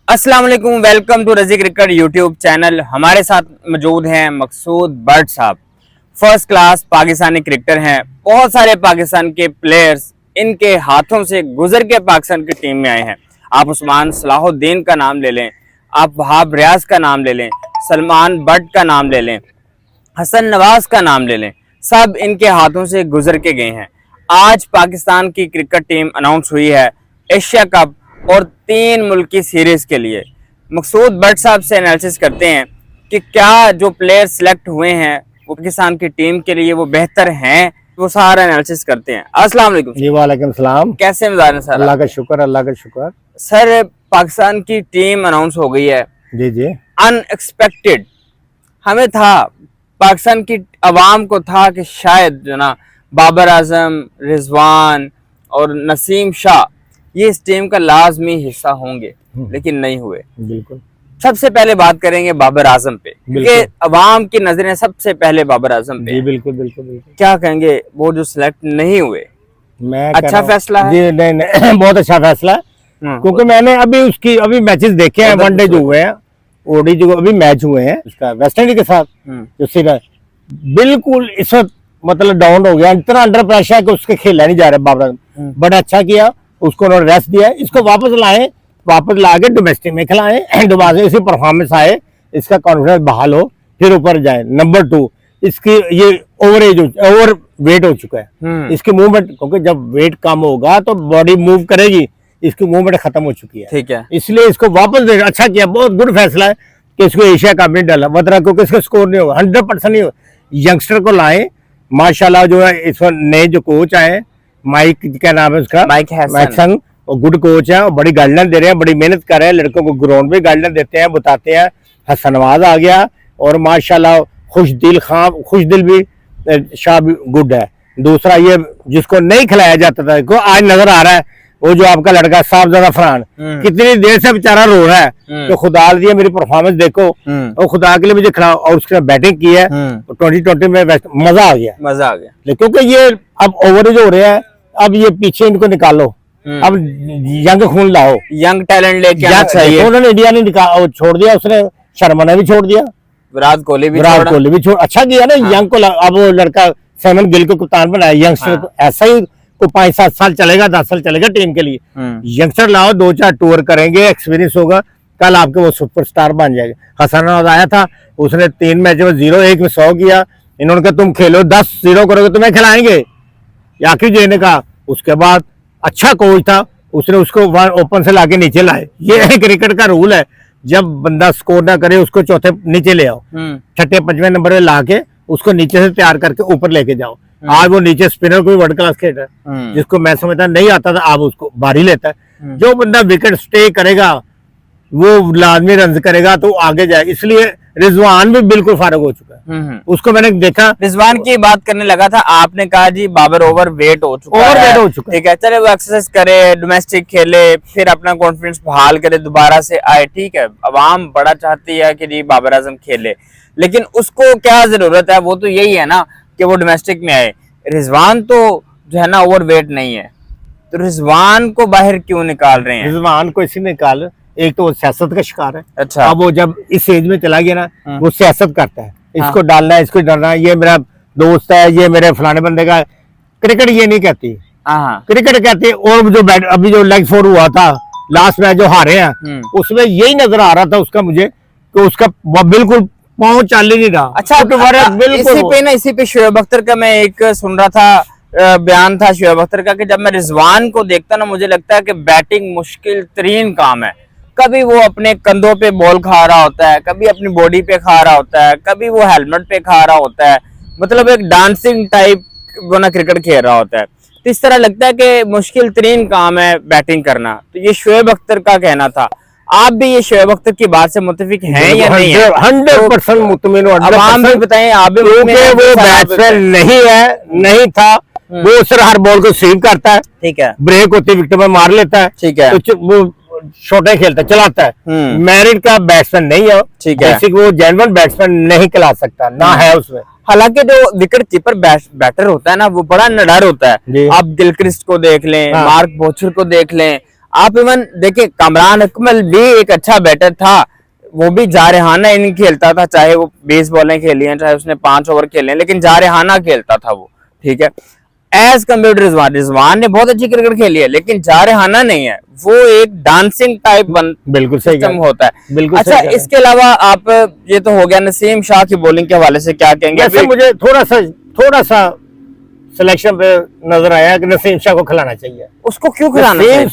अस्सलाम वालेकुम, welcome to रजी क्रिकेट यूट्यूब चैनल। हमारे साथ मौजूद हैं मकसूद बट साहब। फर्स्ट क्लास पाकिस्तानी क्रिकेटर हैं। बहुत सारे पाकिस्तान के प्लेयर्स इनके हाथों से गुजर के पाकिस्तान की टीम में आए हैं। आप उस्मान सलाहुद्दीन का नाम ले लें, आप वहाब रियाज का नाम ले लें, सलमान बट का नाम ले लें, हसन नवाज का नाम ले लें, सब इनके हाथों से गुजर के गए हैं। आज पाकिस्तान की क्रिकेट टीम अनाउंस हुई है एशिया कप और 3 मुल्की सीरीज के लिए। मकसूद बट साहब से एनालिसिस करते हैं कि क्या जो प्लेयर सिलेक्ट हुए हैं वो पाकिस्तान की टीम के लिए वो बेहतर हैं, वो सारा एनालिसिस करते हैं। अस्सलाम वालेकुम जी। वालेकुम सलाम। कैसे मिजाज हैं सर? अल्लाह का शुक्र, अल्लाह का शुक्र। सर पाकिस्तान की टीम अनाउंस हो गई है। जी जी। अनएक्सपेक्टेड हमें था, पाकिस्तान की आवाम को था कि शायद जो ना बाबर आजम, रिजवान और नसीम शाह ये इस टीम का लाजमी हिस्सा होंगे, लेकिन नहीं हुए। बिल्कुल। सबसे पहले बात करेंगे बाबर आजम पे, क्योंकि अवाम की नजरें सबसे पहले बाबर आजम पे। जी बिल्कुल बिल्कुल बिल्कुल। क्या कहेंगे वो जो सिलेक्ट नहीं हुए? मैं अच्छा फैसला है? जी नहीं बहुत अच्छा फैसला है, क्योंकि मैंने अभी मैचेस देखे हैं, वनडे जो हुए हैं, ओडी जो अभी मैच हुए हैं उसका वेस्ट इंडीज के साथ जो सीधा बिल्कुल इस वक्त मतलब डाउन हो गया, इतना अंडर प्रेशर है कि उसके खेला नहीं जा रहा। बाबर आजम बड़ा अच्छा किया, उसको उन्होंने रेस्ट दिया, इसको वापस ला के डोमेस्टिक में खिलाएं, दोबारा इसी परफॉर्मेंस आए, इसका कॉन्फिडेंस बहाल हो, फिर ऊपर जाए। नंबर 2, इसकी ये ओवर वेट हो चुका है, इसकी मूवमेंट, क्योंकि जब वेट कम होगा तो बॉडी मूव करेगी, इसकी मूवमेंट खत्म हो चुकी है। ठीक है, इसलिए इसको वापस दे, अच्छा किया, बहुत गुड फैसला है कि इसको एशिया कप में डाला, वरना क्योंकि इसका स्कोर नहीं होगा 100% नहीं होगा। यंगस्टर को लाए माशाल्लाह, जो है इस वक्त नए जो कोच आए, माइक क्या नाम है उसका, माइक हैसन, और गुड कोच है और बड़ी गाइडलाइन दे रहे हैं, बड़ी मेहनत कर रहे हैं, लड़कों को ग्राउंड में गाइडलाइन देते हैं, बताते हैं। हसन नवाज आ गया और माशाल्लाह खुश दिल भी शाह भी गुड है। दूसरा ये जिसको नहीं खिलाया जाता था, को आज नजर आ रहा है, वो जो आपका लड़का साहबजादा फरहान, कितनी देर से बेचारा रो रहा है तो खुदा दिया मेरी परफॉर्मेंस देखो, और खुदा के लिए मुझे खिलाओ, और उसने बैटिंग की है 2020 में, मजा आ गया। क्योंकि ये अब ओवरेज हो रहे हैं, अब ये पीछे इनको निकालो, अब यंग खून लाओ, यंग टैलेंट लेके आना चाहिए। उन्होंने इंडिया ने छोड़ दिया, उसने शर्मा ने भी छोड़ दिया, विराट कोहली भी छोड़ा। अच्छा किया ना। यंग को अब वो लड़का सैमन गिल को कप्तान बनाया, यंगस्टर को ऐसा ही को 5-7 साल चलेगा, 10 साल चलेगा टीम के लिए। यंगस्टर लाओ, 2-4 टूर करेंगे, एक्सपीरियंस होगा, कल आपके वो सुपरस्टार बन जाएगा। हसन नवाज आया था, उसने 3 मैच में 0, 1 में 100 किया, इन्होंने कहा तुम खेलो, 10-0 करोगे तुम्हें खिलाएंगे, आखिर जी ने कहा। उसके बाद अच्छा कोच था, उसने उसको ओपन से लाके नीचे लाए। ये क्रिकेट का रूल है, जब बंदा स्कोर ना करे उसको चौथे नीचे ले आओ, छठे 5वें नंबर पे लाके उसको नीचे से तैयार करके ऊपर लेके जाओ। आज वो नीचे स्पिनर को भी वर्ल्ड क्लास खेल रहा है, जिसको मैं समझता नहीं आता था, आप उसको बारी लेता है। जो बंदा विकेट स्टे करेगा वो लाजमी रन करेगा तो आगे जाए, इसलिए रिजवान भी बिल्कुल फारग हो चुका है। उसको मैंने देखा, रिजवान की बात करने लगा था, आपने कहा जी बाबर ओवर वेट हो चुका है, ठीक है, चले वो एक्सरसाइज करे, डोमेस्टिक खेले, फिर अपना कॉन्फिडेंस बहाल करे, दोबारा से आए, ठीक है। अवाम बड़ा चाहती है कि जी बाबर आजम खेले, लेकिन उसको क्या जरूरत है, वो तो यही है ना कि वो डोमेस्टिक में आए। रिजवान तो जो है ना ओवर वेट नहीं है, तो रिजवान को बाहर क्यों निकाल रहे हैं? रिजवान को इसी निकाल, एक तो वो सियासत का शिकार है। अच्छा। अब वो जब इस एज में चला गया ना, वो सियासत करता है, इसको डालना है, इसको डालना है, ये मेरा दोस्त है, ये मेरे फलाने बंदे का। क्रिकेट ये नहीं कहती, क्रिकेट कहती है। और जो अभी जो लेग 4 हुआ था लास्ट मैच जो हारे हैं, उसमें यही नजर आ रहा था उसका मुझे कि उसका बिल्कुल पाँव चाल ही नहीं रहा। अच्छा, इसी पे शोएब अख्तर का मैं एक सुन रहा था, बयान था शोएब अख्तर का कि जब मैं रिजवान को देखता ना, मुझे लगता है कि बैटिंग मुश्किल तरीन काम है। कभी वो अपने कंधों पे बॉल खा रहा होता है, कभी अपनी बॉडी पे खा रहा होता है, कभी वो हेलमेट पे खा रहा होता है, मतलब एक डांसिंग टाइप वो ना क्रिकेट खेल रहा होता है। तो इस तरह लगता है कि मुश्किल तरीन काम है बैटिंग करना। तो ये शोएब अख्तर का कहना था। आप भी ये शोएब अख्तर की बात से मुत्तफिक हैं या नहीं है? 100% मुतमिन हूं। आप भी बताएं, आप भी। वो बैट्समैन नहीं है, नहीं था, वो सिर्फ हर बॉल को सीव करता है, ठीक है, ब्रेक होती विकेट में मार लेता है, ठीक है, तो वो छोटे खेलता चलाता है, मेरिट का बैट्समैन नहीं है, ठीक है, वो जेन्युइन बैट्समैन नहीं खिला सकता, ना है उसमें। हालांकि जो विकेट कीपर बैटर होता है ना, वो बड़ा निडर होता है। आप गिलक्रिस्ट को देख लें, मार्क बोचर को देख लें, आप इवन देखिए कामरान अकमल भी एक अच्छा बैटर था, वो भी जारहाना इनिंग खेलता था, चाहे वो 20 बॉलें खेली हैं, चाहे उसने 5 ओवर खेले हैं, लेकिन जारहाना खेलता था वो, ठीक है। As compare to Rizwan, Rizwan ने बहुत अच्छी क्रिकेट खेली है लेकिन जारहाना नहीं है, वो एक डांसिंग टाइप बिल्कुल सही सिस्टम होता है। बिल्कुल अच्छा, सही इसके अलावा आप, ये तो हो गया नसीम शाह की बॉलिंग के हवाले से क्या कहेंगे? वैसे मुझे थोड़ा सा सिलेक्शन पे नजर आया कि नसीम शाह को खिलाना चाहिए। उसको क्यों खिलाना चाहिए?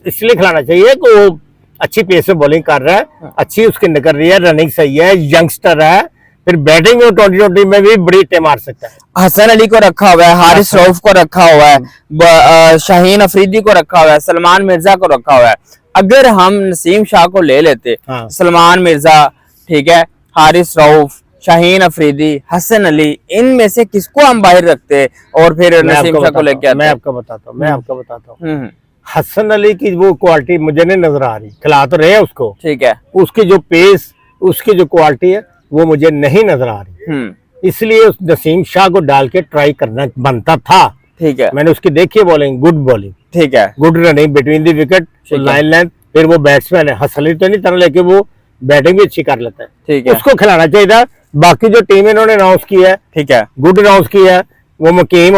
इसलिए खिलाना चाहिए कि वो अच्छी पेस में बॉलिंग कर रहा है, अच्छी उसकी निकल रही है, रनिंग सही है, यंगस्टर है, फिर बैटिंग में 2020 में भी बड़ी टे मार सकता है। हसन अली को रखा हुआ है, हारिस रऊफ को रखा हुआ है, शाहीन अफरीदी को रखा हुआ है, सलमान मिर्जा को रखा हुआ है। अगर हम नसीम शाह को ले लेते, सलमान मिर्जा, ठीक है, हारिस रऊफ, शाहीन अफरीदी, हसन अली, इनमें से किसको हम बाहर रखते और फिर नसीम शाह को लेके आते? मैं आपको बताता हूँ हसन अली की वो क्वालिटी मुझे नहीं नजर आ रही, खिला तो रहे उसको, ठीक है, उसकी जो पेस, उसकी जो क्वालिटी है वो मुझे नहीं नजर आ रही, इसलिए उस नसीम शाह को डाल के ट्राई करना बनता था। ठीक है, मैंने उसकी देखी है बॉलिंग, गुड बॉलिंग, ठीक है, good running between the wicket, line length, फिर वो बैट्समैन है, हसन अली तो नहीं तरह, लेके वो बैटिंग भी अच्छी कर लेता है, ठीक है, उसको खिलाना चाहिए था। बाकी जो टीम इन्होंने अनाउंस की है, ठीक है, गुड अनाउंस की है, वो मकीम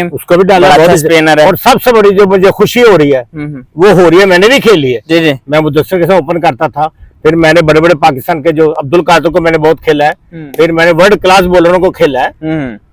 उसको भी डाला, स्पिनर है। और सबसे बड़ी जो मुझे खुशी हो रही है वो हो रही है, मैंने भी खेली है, जी जी, मैं मुदस्सिर के साथ ओपन करता था, फिर मैंने बड़े बड़े पाकिस्तान के जो अब्दुल कादर को मैंने बहुत खेला है, फिर मैंने वर्ल्ड क्लास बॉलरों को खेला है,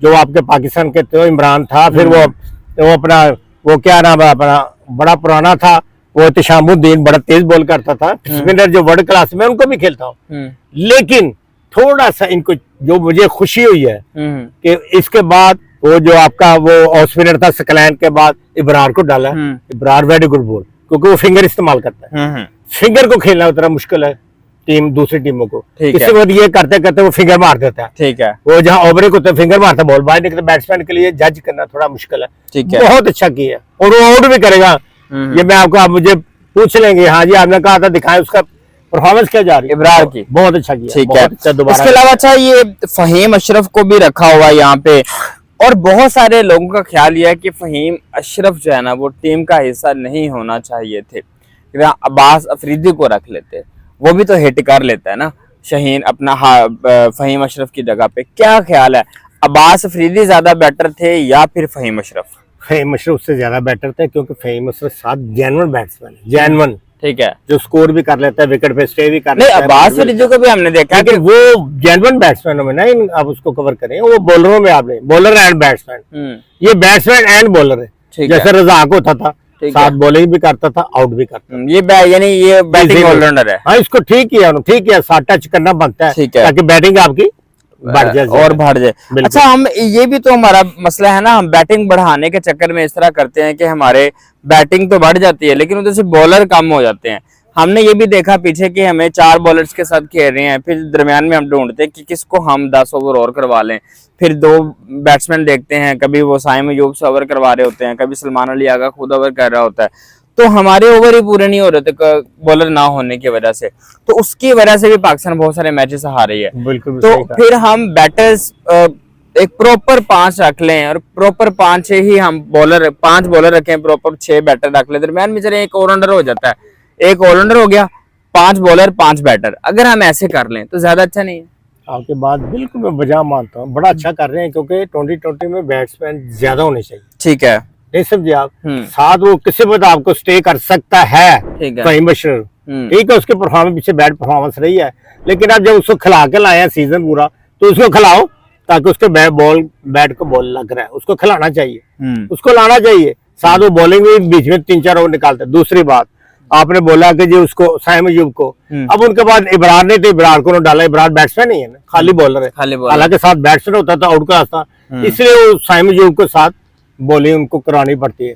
जो आपके पाकिस्तान के थे, इमरान था, फिर वो अपना वो क्या नाम है अपना बड़ा पुराना था, वो तशामुद्दीन बड़ा तेज बॉल करता था, स्पिनर जो वर्ल्ड क्लास में, उनको भी खेलता हूँ। लेकिन थोड़ा सा इनको जो मुझे खुशी हुई है कि इसके बाद वो जो आपका वो ऑफ स्पिनर था सकलैन के बाद इब्रार को डाला, इब्रार वेरी गुड बॉल, क्योंकि वो फिंगर इस्तेमाल करता है, फिंगर को खेलना उतना मुश्किल है टीम दूसरी टीमों को, इसके बाद ये करते करते वो फिंगर मार देता है, ठीक है, वो जहाँ ओवरे को फिंगर मारता बॉल बाहर निकलता, बैट्समैन के लिए जज करना थोड़ा मुश्किल है, ठीक है, बहुत अच्छा किया और वो आउट भी करेगा। ये मैं आपको, आप मुझे पूछ लेंगे, हाँ जी आपने कहा था दिखाएं उसका परफॉर्मेंस क्या जा रही है, इब्रार की बहुत अच्छा किया, ठीक है। इसके अलावा अच्छा ये फहीम अशरफ को भी रखा हुआ है यहाँ पे, और बहुत सारे लोगों का ख्याल यह है कि फहीम अशरफ जो है ना वो टीम का हिस्सा नहीं होना चाहिए थे, अब्बास अफरीदी को रख लेते, वो भी तो हिट कर लेता है ना शाहीन अपना फहीम अशरफ की जगह पे। क्या ख्याल है, अब्बास अफरीदी ज्यादा बेटर थे या फिर फहीम अशरफ? फहीम अशरफ से ज्यादा बेटर थे, क्योंकि फहीम अशरफ साथ जेन्युइन बैट्समैन है, जेन्युइन, ठीक है, जो स्कोर भी कर लेता है, विकेट पे स्टे भी कर लेता है। अब्बास अफरीदी को भी हमने देखा कि वो जेन्युइन बैट्समैनों में ना, आप उसको कवर करें, वो बॉलरों में आपने बॉलर एंड बैट्समैन, ये बैट्समैन एंड बॉलर है, जैसे रज़ाक होता था, साथ बॉलिंग भी करता था, आउट भी करता था, ये यानी ये बैटिंग ऑलराउंडर है। हाँ, इसको ठीक किया, साथ टच करना बनता है ताकि बैटिंग आपकी बढ़ जाए और बढ़ जाए। अच्छा, हम ये भी तो हमारा मसला है ना, हम बैटिंग बढ़ाने के चक्कर में इस तरह करते हैं कि हमारे बैटिंग तो बढ़ जाती है लेकिन उधर से बॉलर कम हो जाते हैं। हमने ये भी देखा पीछे कि हमें 4 बॉलर्स के साथ खेल रहे हैं, फिर दरमियान में हम ढूंढते हैं कि किसको हम 10 ओवर और करवा लें, फिर 2 बैट्समैन देखते हैं, कभी वो साइम अयूब से ओवर करवा रहे होते हैं, कभी सलमान अली आगा खुद ओवर कर रहा होता है, तो हमारे ओवर ही पूरे नहीं हो रहे थे बॉलर ना होने की वजह से, तो उसकी वजह से भी पाकिस्तान बहुत सारे मैचेस हार रही है। बिल्कुल, तो फिर हम बैटर्स एक प्रॉपर 5 रख लें और प्रॉपर 5 ही हम बॉलर 5 बॉलर रखें, प्रॉपर 6 बैटर रख लें, दरमियान में चले एक ऑलराउंडर हो जाता है, एक ऑलराउंडर हो गया, 5 बॉलर 5 बैटर, अगर हम ऐसे कर लें तो ज्यादा अच्छा नहीं है? आपकी बात बिल्कुल मैं बजा मानता हूँ, बड़ा अच्छा कर रहे हैं, क्योंकि 2020 में बैट्समैन ज्यादा होने चाहिए, ठीक है, नहीं समझे आप, साथ वो किसी वक्त आपको स्टे कर सकता है, फहीम अशरफ, ठीक है, उसके परफॉर्मेंस पीछे बैट परफॉर्मेंस रही है, लेकिन आप जब उसको खिला के लाए हैं सीजन पूरा, तो उसको खिलाओ ताकि उसके बैट को बॉल लग रहा है, उसको खिलाना चाहिए, उसको लाना चाहिए, साथ वो बॉलिंग भी बीच में 3-4 ओवर निकालते हैं। दूसरी बात, आपने बोला कि जो उसको साइम अयूब को, अब उनके बाद इब्रार ने तो इब्रार को डाला, इब्रार बैट्समैन नहीं है ना, खाली बॉलर है, हालांकि साथ बैट्समैन होता था, आउट क्लास था, इसलिए वो साइम अयूब के साथ बॉलिंग उनको करानी पड़ती है,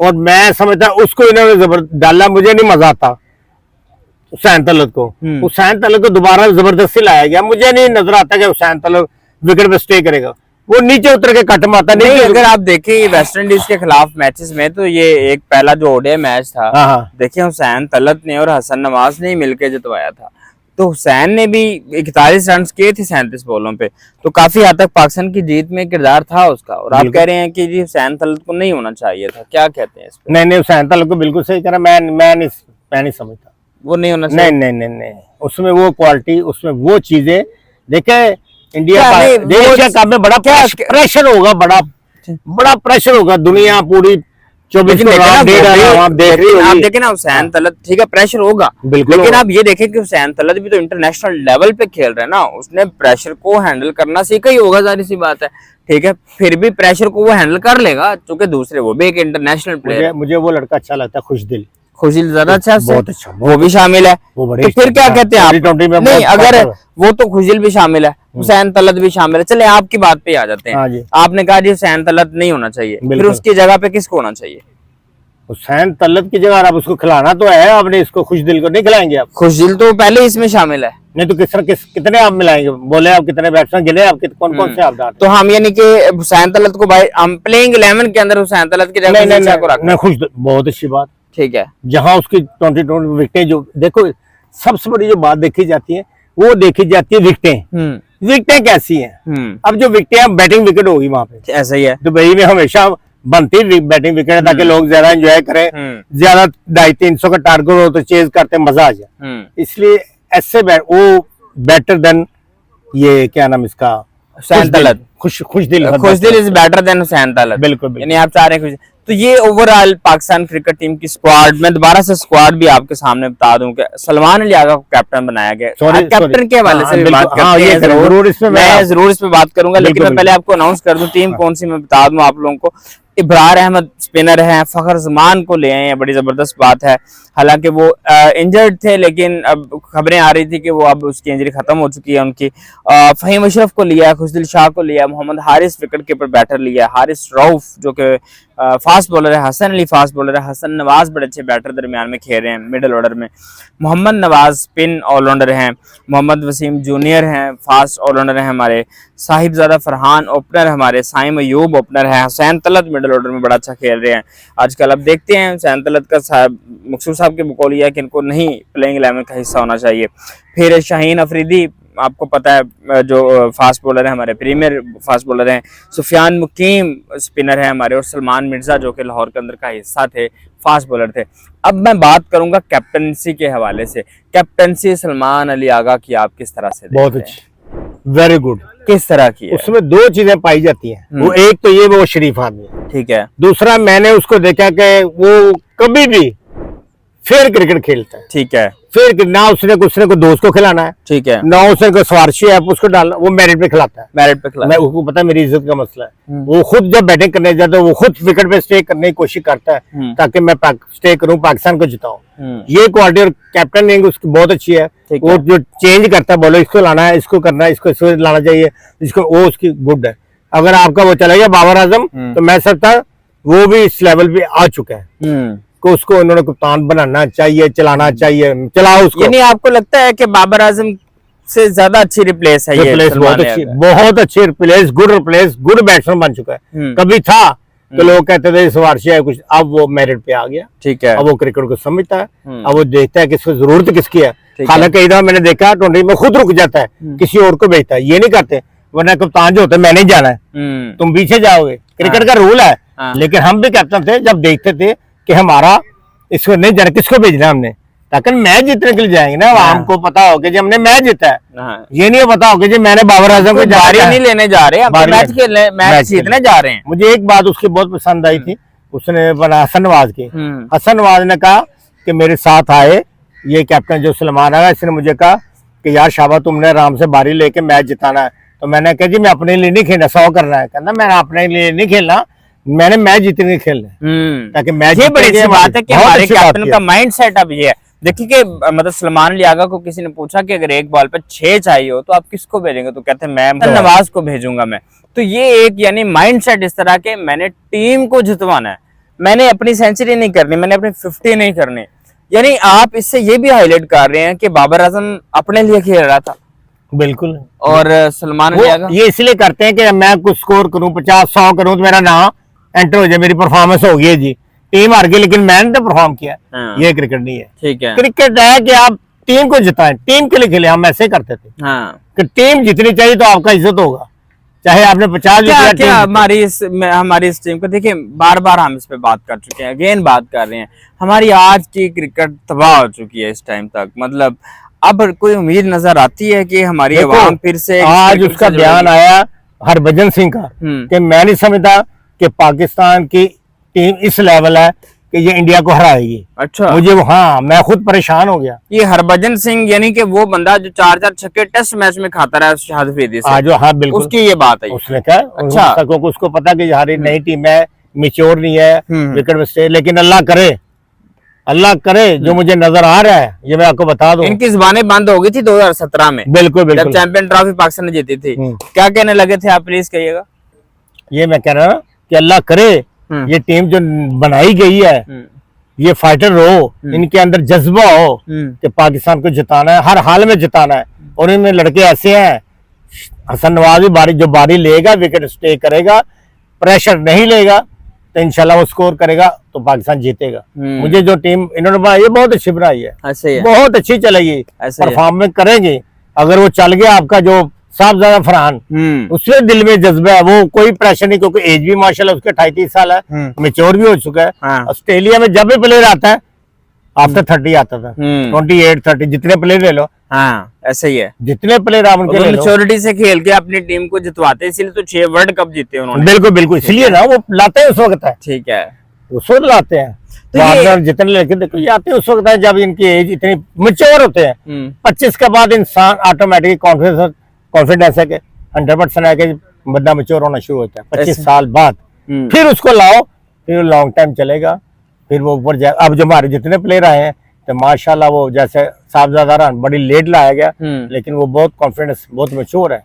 और मैं समझता उसको इन्होंने जबरदस्त डाला, मुझे नहीं मजा आता हुसैन तलत को, हुसैन तलत को दोबारा जबरदस्ती लाया गया, मुझे नहीं नजर आता कि हुसैन तलत विकेट पे स्टे करेगा, वो नीचे उतर के कट मारता नहीं। अगर आप देखें वेस्ट इंडीज के खिलाफ मैचेस में, तो ये एक पहला जो ओडीआई मैच था, देखिए हुसैन तलत ने और हसन नवाज ने मिलकर जितवाया था, तो हुसैन ने भी 41 रन किए थे 37 बॉलों पे, तो काफी हद तक पाकिस्तान की जीत में किरदार था उसका। और आप बिल्कुल। कह रहे हैं कि जी हुसैन तलत को नहीं होना चाहिए था, क्या कहते हैं इस पे? नहीं हुसैन तलत को बिल्कुल सही करा। मैं नहीं समझता वो नहीं होना चाहिए। नहीं, उसमें वो क्वालिटी, उसमें वो चीजें देखे। इंडिया क्या नहीं, देश के काम में बड़ा प्रेशर होगा, बड़ा प्रेशर होगा। दुनिया पूरी 24 लेकिन देखें ना, आप देख रही आप होगी। देखें ना हुसैन तलत, ठीक है प्रेशर होगा, बिल्कुल लेकिन होगा। आप ये देखें कि हुसैन तलत भी तो इंटरनेशनल लेवल पे खेल रहे हैं ना, उसने प्रेशर को हैंडल करना सीखा ही होगा, सारी सी बात है, ठीक है। फिर भी प्रेशर को वो हैंडल कर लेगा, क्योंकि दूसरे वो भी एक इंटरनेशनल प्लेयर है। मुझे वो लड़का अच्छा लगता है, खुशदिल। खुशील ज्यादा अच्छा है उससे? बहुत अच्छा, वो भी शामिल है, वो बड़े तो फिर क्या कहते हैं आप? 2020 में नहीं, बहुत अगर अच्छा है। वो तो खुशील भी शामिल है, हुसैन तलत भी शामिल है, चले आपकी बात पे आ जाते हाँ हैं। जी। आपने कहा जी हुसैन तलत नहीं होना चाहिए, फिर बिल्कुल। उसकी जगह पे किसको होना चाहिए? हुसैन तलत की जगह आप उसको खिलाना तो है, आपने इसको खुशदिल को नहीं खिलाएंगे आप? खुशील तो पहले ही इसमें शामिल है। नहीं तो कितने आप मिलाएंगे? बोले आप कितने बैट्समैन गिने आप? कौन से आप डाल? तो हम यानी कि हुसैन तलत को भाई हम प्लेइंग 11 के अंदर हुसैन तलत की जगह खुशील शाह को रखना नहीं खुशदिल बहुत अच्छी बात। ठीक है। जहां उसकी 20 विकेटें, जो देखो सबसे बड़ी जो बात देखी जाती है, वो देखी जाती है विकेटें। विकेटें कैसी हैं? अब जो विकेटें, बैटिंग विकेट होगी वहां पे, ऐसा ही है। दुबई में हमेशा बनती बैटिंग विकेट ताकि लोग ज्यादा एंजॉय करें, ज्यादा 250-300 का टारगेट हो तो चेज करते मजा आ जाए। इसलिए ऐसे वो बेटर देन ये क्या नाम इसका, Hussain Talat, Khushdil is better than Hussain Talat. बिल्कुल। यानी आप चाह रहे हैं तो ये ओवरऑल पाकिस्तान क्रिकेट टीम की स्क्वाड, मैं दोबारा से स्क्वाड भी आपके सामने बता दूं कि सलमान अली आगा को कैप्टन बनाया गया। कैप्टन के हवाले से भी बात करते हैं जरूर, मैं जरूर इस पे बात करूंगा, लेकिन मैं पहले आपको अनाउंस कर दूं टीम कौन सी मैं बता दूं आप लोगों को। इब्रार अहमद स्पिनर हैं, फखर जमान को ले आए हैं, बड़ी जबरदस्त बात है। हालांकि वो इंजर्ड थे, लेकिन अब खबरें आ रही थी कि वो अब उसकी इंजरी खत्म हो चुकी है उनकी। फहीम अशरफ को लिया, खुशदिल शाह को लिया, Mohammad Haris wicket keeper batter लिया, हारिस रऊफ जो कि फास्ट बॉलर है, हसन अली फास्ट बॉलर है, हसन नवाज बड़े अच्छे बैटर दरमियान में खेल रहे हैं मिडिल ऑर्डर में, मोहम्मद नवाज स्पिन ऑलराउंडर हैं, मोहम्मद वसीम जूनियर हैं फास्ट ऑलराउंडर हैं हमारे, साहिबजादा फरहान ओपनर हमारे, साइम अयूब ओपनर है, हुसैन तलत मिडिल ऑर्डर में बड़ा अच्छा खेल रहे हैं आजकल। अब देखते हैं हुसैन तलत का मकसूद साहब के बकौलिया कि इनको नहीं प्लेइंग 11 का हिस्सा होना चाहिए। फिर शाहीन अफरीदी आपको पता है जो फास्ट बॉलर है हमारे, प्रीमियर फास्ट बॉलर हैं, सुफियान मुकीम स्पिनर है हमारे, और सलमान मिर्जा जो कि लाहौर के अंदर का हिस्सा थे, फास्ट बॉलर थे। अब मैं बात करूंगा कैप्टनसी के हवाले से। कैप्टनसी सलमान अली आगा की आप किस तरह से? बहुत अच्छी, वेरी गुड। किस तरह की है? उसमें दो चीजें पाई जाती हैं, वो एक तो ये वो शरीफ आदमी है, ठीक है। दूसरा मैंने उसको देखा कि वो कभी भी फेयर क्रिकेट खेलता है। ठीक है। फिर ना उसने को दोस्त को खिलाना है, ठीक है, ना उसने को स्वार्थी है उसको डालना, वो मेरिट पे खिलाता है। मेरिट पे खिलाता है। उसको पता है मेरी इज्जत का मसला है। वो खुद जब बैटिंग करने जाता है वो खुद विकेट पे स्टे करने की कोशिश करता है ताकि मैं स्टे करूं, पाकिस्तान को जिताऊं। ये क्वालिटी और कैप्टन उसकी बहुत अच्छी है। वो जो चेंज करता है, बोलो इसको लाना है, इसको करना है, इसको लाना चाहिए, इसको, वो उसकी गुड है। अगर आपका वो चला गया बाबर आजम, तो मैं सकता वो भी इस लेवल पे आ चुका है को उसको उन्होंने कप्तान बनाना चाहिए, चलाना चाहिए, चलाओ उसको। यानी आपको लगता है कि बाबर आजम से ज्यादा अच्छी रिप्लेस है? ये बहुत अच्छी रिप्लेस, गुड बैट्समैन बन चुका है। कभी था तो लोग कहते थे सवारशी है कुछ, अब वो मेरिट पे आ गया। ठीक है। अब वो क्रिकेट को समझता है, अब वो देखता है किसको जरूरत किसकी है। हालांकि कई दफा मैंने देखा 20 में खुद रुक जाता है, किसी और को भेजता है, ये नहीं करते। वरना कप्तान जो होता है मैंने जाना है, तुम पीछे जाओगे, क्रिकेट का रूल है। लेकिन हम भी कैप्टन थे जब देखते थे कि हमारा इसको नहीं जाना, किसको भेजना हमने, ताकि मैच जीतने के लिए जाएंगे ना। हमको पता होगा जी हमने मैच जीता है, ये नहीं पता होगा जी मैंने बाबर आजम को बारी नहीं लेने जा रहे, मैच खेलने, मैच जीतने जा रहे हैं। मुझे एक बात उसकी बहुत पसंद आई थी, उसने बना हसन नवाज की। हसन नवाज ने कहा कि मेरे साथ आए ये कैप्टन जो सलमान आगा, इसने मुझे कहा कि यार शाबाश तुमने आराम से बारी लेके मैच जिताना है। तो मैंने कहा जी मैं अपने लिए नहीं खेलना, 100 करना है। कहना मैंने अपने लिए नहीं खेलना, मैंने मैच जीतने खेलना है, ताकि मैच। ये बड़ी अच्छी बात है कि हमारे कैप्टन का माइंड सेट अब ये है। देखिए कि मतलब सलमान अली आगा को किसी ने पूछा कि अगर एक बॉल पे 6 चाहिए हो तो आप किसको भेजेंगे, तो कहते हैं मैं नवाज को भेजूंगा मैं। तो ये एक यानी माइंड सेट इस तरह के, मैंने टीम को जितवाना है, मैंने अपनी सेंचुरी नहीं करनी, मैंने अपनी 50 नहीं करनी। यानी आप इससे ये भी हाईलाइट कर रहे हैं कि बाबर आजम अपने लिए खेल रहा था। बिल्कुल। और सलमान अली आगा ये इसलिए करते हैं कि मैं कुछ स्कोर करूं, 50-100 करूं तो मेरा नाम एंटर हो जाए, मेरी परफॉर्मेंस होगी जी। टीम हार गई लेकिन मैंने तो परफॉर्म किया। ये क्रिकेट नहीं है। ठीक है। क्रिकेट है कि आप टीम को जिताएं, टीम के लिए खेले। हम ऐसे करते थे हाँ। कि टीम जितनी चाहिए तो आपका इज्जत होगा, चाहे आपने 50 क्या जीती क्या हमारी इस टीम को देखिए, बार बार हम इस पे बात कर चुके हैं, अगेन बात कर रहे हैं। हमारी आज की क्रिकेट तबाह हो चुकी है इस टाइम तक। मतलब अब कोई उम्मीद नजर आती है कि हमारी आवाम फिर से आज उसका बयान आया हरभजन सिंह का कि मैं नहीं समझता कि पाकिस्तान की टीम इस लेवल है कि ये इंडिया को हराएगी। अच्छा, मुझे हाँ, मैं खुद परेशान हो गया। ये हरभजन सिंह यानी कि वो बंदा जो 4-4 छक्के टेस्ट मैच में खाता रहा है शहाद अफरीदी से, आज हाँ बिल्कुल उसकी ये बात है। उसने कहा अच्छा, क्योंकि उसको पता कि हमारी नई टीम है, मिच्योर नहीं है, विकेट में स्टे, लेकिन अल्लाह करे जो मुझे नजर आ रहा है, ये मैं आपको बता दूं। इनकी जुबानें बंद हो गई थी 2017 में, बिल्कुल जब बिल्कुल, चैंपियन ट्रॉफी पाकिस्तान ने जीती थी। क्या कहने लगे थे आप, प्लीज कहिएगा। ये मैं कह रहा हूँ कि अल्लाह करे ये टीम जो बनाई गई है, ये फाइटर हो, इनके अंदर जज्बा हो कि पाकिस्तान को जिताना है, हर हाल में जिताना है। और इनमें लड़के ऐसे हैं, हसन नवाज भी जो बारी लेगा, विकेट स्टे करेगा, प्रेशर नहीं लेगा, तो इंशाल्लाह वो स्कोर करेगा तो पाकिस्तान जीतेगा। मुझे जो टीम इन्होंने बनाई है बहुत अच्छी बनाई है, ऐसे ही बहुत अच्छी चलेगी, परफॉर्मेंस करेंगे। अगर वो चल गया आपका जो साहबजादा फरहान, उसमें दिल में जज्बा है, वो कोई प्रेशर नहीं, क्योंकि एज भी माशाल्लाह उसके 38 साल है, मेच्योर भी हो चुका है। हाँ। ऑस्ट्रेलिया में जब भी प्लेयर आता है आफ्टर 30 आता था, 28 30 जितने प्लेयर ले लो, हाँ ऐसे ही है। जितने प्लेयर आप उनके ले लो, मैच्योरिटी से खेल के अपनी टीम को जितवाते, इसलिए तो 6 वर्ल्ड कप जीते उन्होंने। बिल्कुल बिल्कुल, इसलिए ना वो लाते हैं उस वक्त है, ठीक है, उस वक्त लाते हैं। तो जितने लड़के देखो ये आते हैं उस वक्त है जब इनकी एज इतनी मेच्योर होते हैं। 25 के बाद इंसान ऑटोमेटिक कॉन्फिडेंस है कि 100% है कि बंदा मेच्योर होना शुरू होता है 25 साल बाद। फिर उसको लाओ, फिर लॉन्ग टाइम चलेगा, फिर वो ऊपर जाए। अब जो हमारे जितने प्लेयर आए हैं तो माशाल्लाह, वो जैसे साहबजादा रन बड़ी लेट लाया गया, लेकिन वो बहुत कॉन्फिडेंस, बहुत मेच्योर है।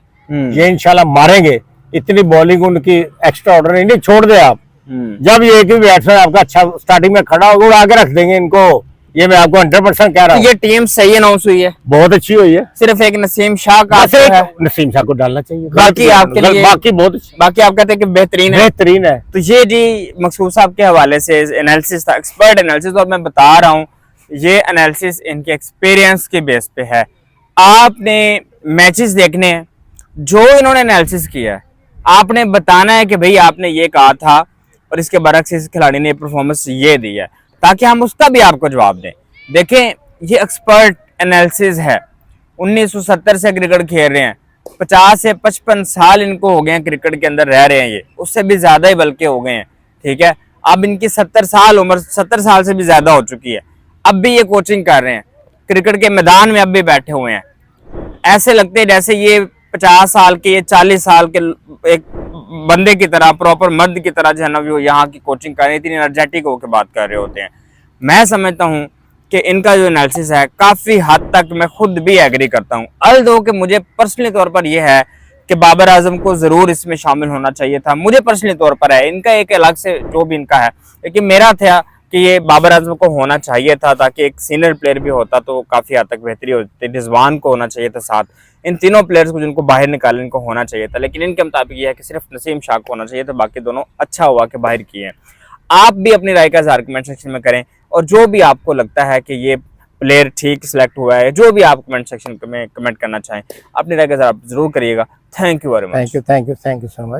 ये इंशाल्लाह मारेंगे। इतनी बॉलिंग उनकी एक्स्ट्रा ऑर्डर नहीं छोड़ दे आप। जब ये कि बैट्समैन आपका अच्छा स्टार्टिंग में खड़ा होगा, वो आगे रख देंगे इनको, ये मैं आपको 100% कह रहा हूँ। ये टीम सही अनाउंस हुई है, बहुत अच्छी हुई है। सिर्फ एक नसीम शाह का है, नसीम शाह को डालना चाहिए, बाकी आपके लिए बाकी बहुत अच्छी, बाकी आप कहते हैं कि बेहतरीन है। तो ये जी मकसूद साहब के हवाले से एनालिसिस था, एक्सपर्ट एनालिसिस, और मैं बता रहा हूँ ये एनालिसिस इनके एक्सपीरियंस के बेस पे है। आपने मैचेस देखने हैं, जो इन्होंने एनालिसिस किया है, आपने बताना है कि भाई आपने ये कहा था और इसके बरक्स इस खिलाड़ी ने परफॉर्मेंस ये दी है, ताकि हम उसका भी आपको जवाब दें। देखें, ये एक्सपर्ट एनालिसिस है। 1970 से क्रिकेट खेल रहे हैं, 50 से 55 साल इनको हो गए हैं क्रिकेट के अंदर रह रहे हैं, ये उससे भी ज्यादा ही बल्कि हो गए हैं। ठीक है, अब इनकी 70 साल उम्र, 70 साल से भी ज्यादा हो चुकी है, अब भी ये कोचिंग कर रहे हैं, क्रिकेट के मैदान में अब भी बैठे हुए हैं। ऐसे लगते हैं जैसे ये 50 साल के, ये 40 साल के एक बंदे की तरह, प्रॉपर मर्द की तरह जो है ना, वो यहाँ की कोचिंग कर रहे हैं, इतनी एनर्जेटिक होकर बात कर रहे होते हैं। मैं समझता हूँ कि इनका जो एनालिसिस है काफी हद तक मैं खुद भी एग्री करता हूँ। अल्दो कि मुझे पर्सनली तौर पर यह है कि बाबर आजम को जरूर इसमें शामिल होना चाहिए था, मुझे पर्सनली तौर पर है। इनका एक अलग से जो भी इनका है, लेकिन मेरा था कि ये बाबर आजम को होना चाहिए था, ताकि एक सीनियर प्लेयर भी होता तो काफी हद तक बेहतरी होती। रिजवान को होना चाहिए था साथ, इन तीनों प्लेयर्स को जिनको बाहर निकाले इनको होना चाहिए था, लेकिन इनके मुताबिक यह है कि सिर्फ नसीम शाह को होना चाहिए था, बाकी दोनों अच्छा हुआ कि बाहर किए। आप भी अपनी राय का इज़हार कमेंट सेक्शन में करें, और जो भी आपको लगता है कि ये प्लेयर ठीक सिलेक्ट हुआ है, जो भी आप कमेंट सेक्शन में कमेंट करना चाहें, अपनी राय का इज़हार जरूर करिएगा। Thank you very much. Thank you so much.